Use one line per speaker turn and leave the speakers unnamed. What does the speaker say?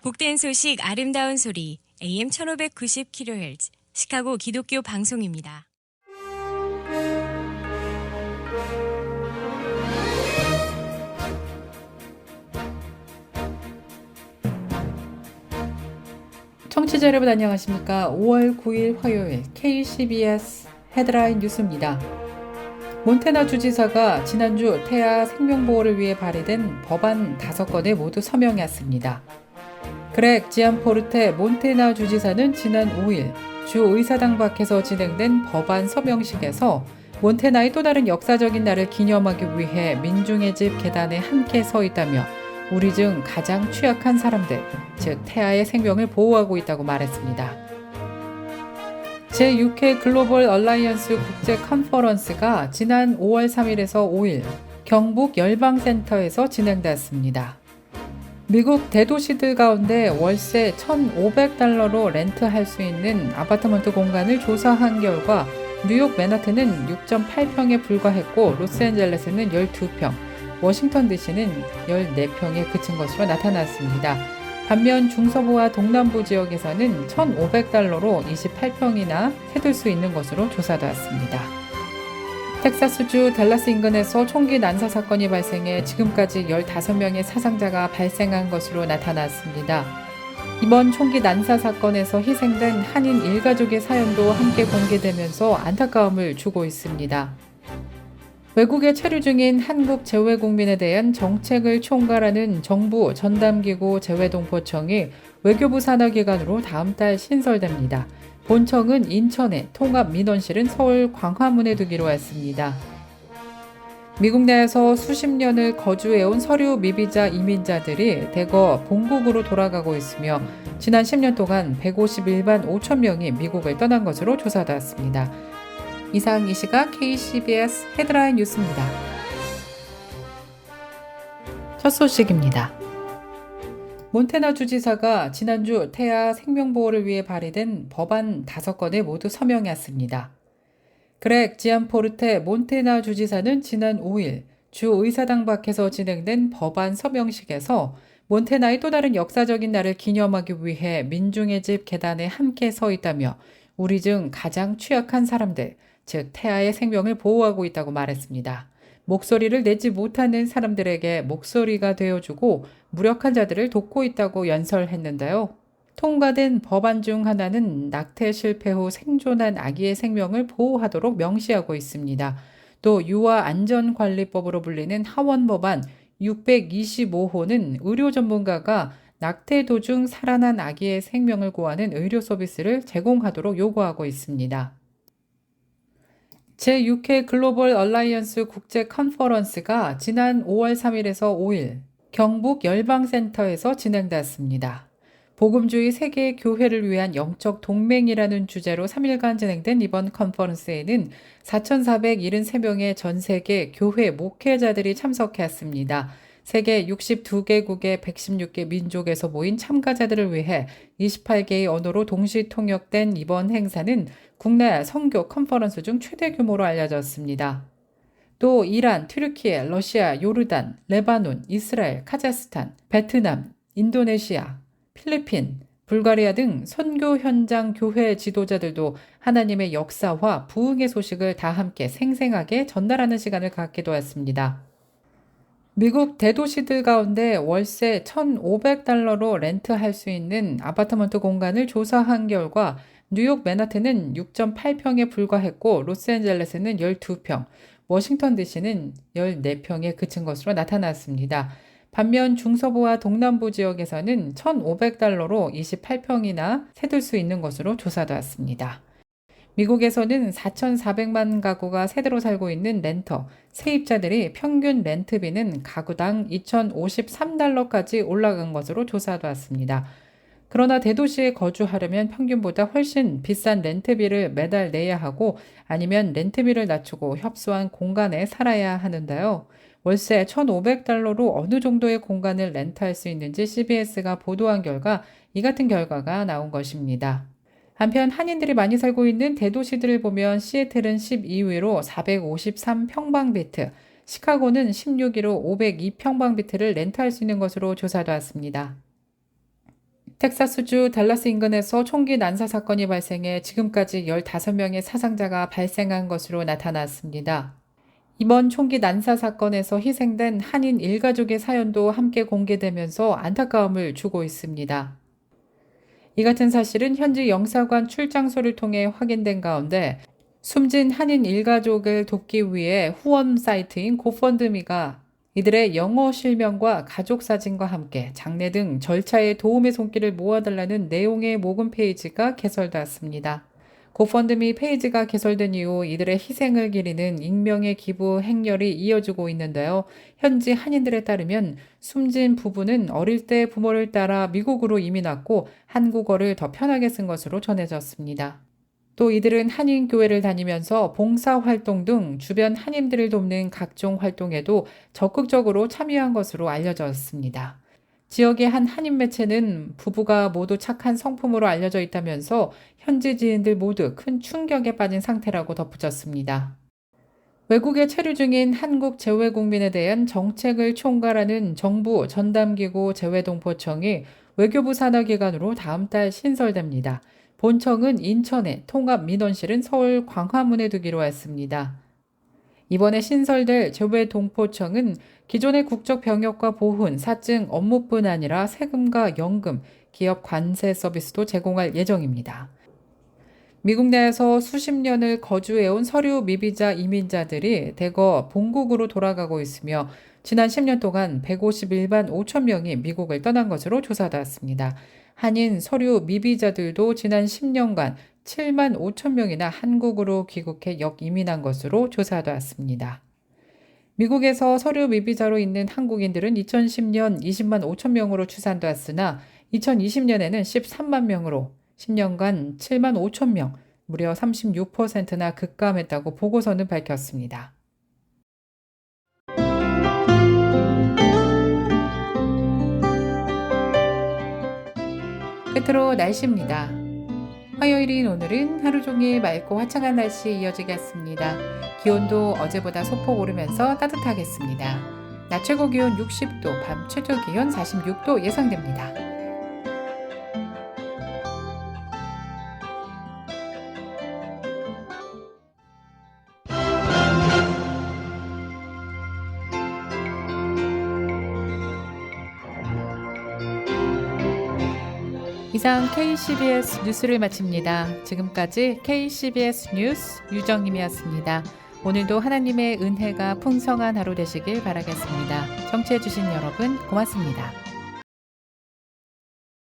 복된 소식 아름다운 소리 AM 1590kHz 시카고 기독교 방송입니다.
청취자 여러분 안녕하십니까? 5월 9일 화요일 KCBS 헤드라인 뉴스입니다. 몬태나 주지사가 지난주 태아 생명보호를 위해 발의된 법안 5건에 모두 서명했습니다. 그렉 지안포르테 몬태나 주지사는 지난 5일 주 의사당 밖에서 진행된 법안 서명식에서 몬태나의 또 다른 역사적인 날을 기념하기 위해 민중의 집 계단에 함께 서 있다며 우리 중 가장 취약한 사람들, 즉 태아의 생명을 보호하고 있다고 말했습니다. 제6회 글로벌 얼라이언스 국제 컨퍼런스가 지난 5월 3일에서 5일 경북 열방센터에서 진행됐습니다. 미국 대도시들 가운데 월세 $1,500로 렌트할 수 있는 아파트먼트 공간을 조사한 결과 뉴욕 맨하튼은 6.8평에 불과했고 로스앤젤레스는 12평, 워싱턴 DC는 14평에 그친 것으로 나타났습니다. 반면 중서부와 동남부 지역에서는 $1,500로 28평이나 세들 수 있는 것으로 조사되었습니다. 텍사스주 댈러스 인근에서 총기 난사 사건이 발생해 지금까지 15명의 사상자가 발생한 것으로 나타났습니다. 이번 총기 난사 사건에서 희생된 한인 일가족의 사연도 함께 공개되면서 안타까움을 주고 있습니다. 외국에 체류 중인 한국 재외국민에 대한 정책을 총괄하는 정부 전담기구 재외동포청이 외교부 산하기관으로 다음 달 신설됩니다. 본청은 인천에, 통합민원실은 서울 광화문에 두기로 했습니다. 미국 내에서 수십 년을 거주해온 서류 미비자 이민자들이 대거 본국으로 돌아가고 있으며 지난 10년 동안 151만 5천 명이 미국을 떠난 것으로 조사되었습니다. 이상 이 시각 KCBS 헤드라인 뉴스입니다. 첫 소식입니다. 몬태나 주지사가 지난주 태아 생명보호를 위해 발의된 법안 5건에 모두 서명했습니다. 그렉 지안포르테 몬태나 주지사는 지난 5일 주 의사당 밖에서 진행된 법안 서명식에서 몬태나의 또 다른 역사적인 날을 기념하기 위해 민중의 집 계단에 함께 서 있다며 우리 중 가장 취약한 사람들, 즉 태아의 생명을 보호하고 있다고 말했습니다. 목소리를 내지 못하는 사람들에게 목소리가 되어주고 무력한 자들을 돕고 있다고 연설했는데요. 통과된 법안 중 하나는 낙태 실패 후 생존한 아기의 생명을 보호하도록 명시하고 있습니다. 또 유아안전관리법으로 불리는 하원법안 625호는 의료 전문가가 낙태 도중 살아난 아기의 생명을 구하는 의료 서비스를 제공하도록 요구하고 있습니다. 제6회 글로벌 얼라이언스 국제 컨퍼런스가 지난 5월 3일에서 5일 경북 열방센터에서 진행됐습니다. 복음주의 세계 교회를 위한 영적 동맹이라는 주제로 3일간 진행된 이번 컨퍼런스에는 4,473명의 전 세계 교회 목회자들이 참석했습니다. 세계 62개국의 116개 민족에서 모인 참가자들을 위해 28개의 언어로 동시 통역된 이번 행사는 국내 선교 컨퍼런스 중 최대 규모로 알려졌습니다. 또 이란, 튀르키예, 러시아, 요르단, 레바논, 이스라엘, 카자흐스탄, 베트남, 인도네시아, 필리핀, 불가리아 등 선교 현장 교회 지도자들도 하나님의 역사와 부흥의 소식을 다 함께 생생하게 전달하는 시간을 갖기도 했습니다. 미국 대도시들 가운데 월세 $1,500로 렌트할 수 있는 아파트먼트 공간을 조사한 결과 뉴욕 맨하튼은 6.8평에 불과했고 로스앤젤레스는 12평, 워싱턴 DC는 14평에 그친 것으로 나타났습니다. 반면 중서부와 동남부 지역에서는 $1,500로 28평이나 세들 수 있는 것으로 조사되었습니다. 미국에서는 4,400만 가구가 세대로 살고 있는 렌터, 세입자들이 평균 렌트비는 가구당 $2,053까지 올라간 것으로 조사되었습니다. 그러나 대도시에 거주하려면 평균보다 훨씬 비싼 렌트비를 매달 내야 하고 아니면 렌트비를 낮추고 협소한 공간에 살아야 하는데요. 월세 $1,500로 어느 정도의 공간을 렌트할 수 있는지 CBS가 보도한 결과 이 같은 결과가 나온 것입니다. 한편 한인들이 많이 살고 있는 대도시들을 보면 시애틀은 12위로 453평방미터, 시카고는 16위로 502평방미터를 렌트할 수 있는 것으로 조사되었습니다. 텍사스주 댈러스 인근에서 총기 난사 사건이 발생해 지금까지 15명의 사상자가 발생한 것으로 나타났습니다. 이번 총기 난사 사건에서 희생된 한인 일가족의 사연도 함께 공개되면서 안타까움을 주고 있습니다. 이 같은 사실은 현지 영사관 출장소를 통해 확인된 가운데 숨진 한인 일가족을 돕기 위해 후원 사이트인 고펀드미가 이들의 영어 실명과 가족 사진과 함께 장례 등 절차에 도움의 손길을 모아달라는 내용의 모금 페이지가 개설되었습니다. 고펀드미 페이지가 개설된 이후 이들의 희생을 기리는 익명의 기부 행렬이 이어지고 있는데요. 현지 한인들에 따르면 숨진 부부는 어릴 때 부모를 따라 미국으로 이민 왔고 한국어를 더 편하게 쓴 것으로 전해졌습니다. 또 이들은 한인 교회를 다니면서 봉사활동 등 주변 한인들을 돕는 각종 활동에도 적극적으로 참여한 것으로 알려졌습니다. 지역의 한 한인 매체는 부부가 모두 착한 성품으로 알려져 있다면서 현지 지인들 모두 큰 충격에 빠진 상태라고 덧붙였습니다. 외국에 체류 중인 한국 재외국민에 대한 정책을 총괄하는 정부 전담기구 재외동포청이 외교부 산하기관으로 다음 달 신설됩니다. 본청은 인천에, 통합민원실은 서울 광화문에 두기로 했습니다. 이번에 신설될 재외동포청은 기존의 국적 병역과 보훈, 사증 업무뿐 아니라 세금과 연금, 기업 관세 서비스도 제공할 예정입니다. 미국 내에서 수십 년을 거주해온 서류 미비자 이민자들이 대거 본국으로 돌아가고 있으며 지난 10년 동안 151만 5천 명이 미국을 떠난 것으로 조사되었습니다. 한인 서류 미비자들도 지난 10년간 7만 5천 명이나 한국으로 귀국해 역이민한 것으로 조사되었습니다. 미국에서 서류 미비자로 있는 한국인들은 2010년 20만 5천 명으로 추산되었으나 2020년에는 13만 명으로 10년간 7만 5천 명, 무려 36%나 급감했다고 보고서는 밝혔습니다. 끝으로 날씨입니다. 화요일인 오늘은 하루 종일 맑고 화창한 날씨 이어지겠습니다. 기온도 어제보다 소폭 오르면서 따뜻하겠습니다. 낮 최고 기온 60도, 밤 최저 기온 46도 예상됩니다. 이상 KCBS 뉴스를 마칩니다. 지금까지 KCBS 뉴스 유정임이었습니다. 오늘도 하나님의 은혜가 풍성한 하루 되시길 바라겠습니다. 청취해주신 여러분 고맙습니다.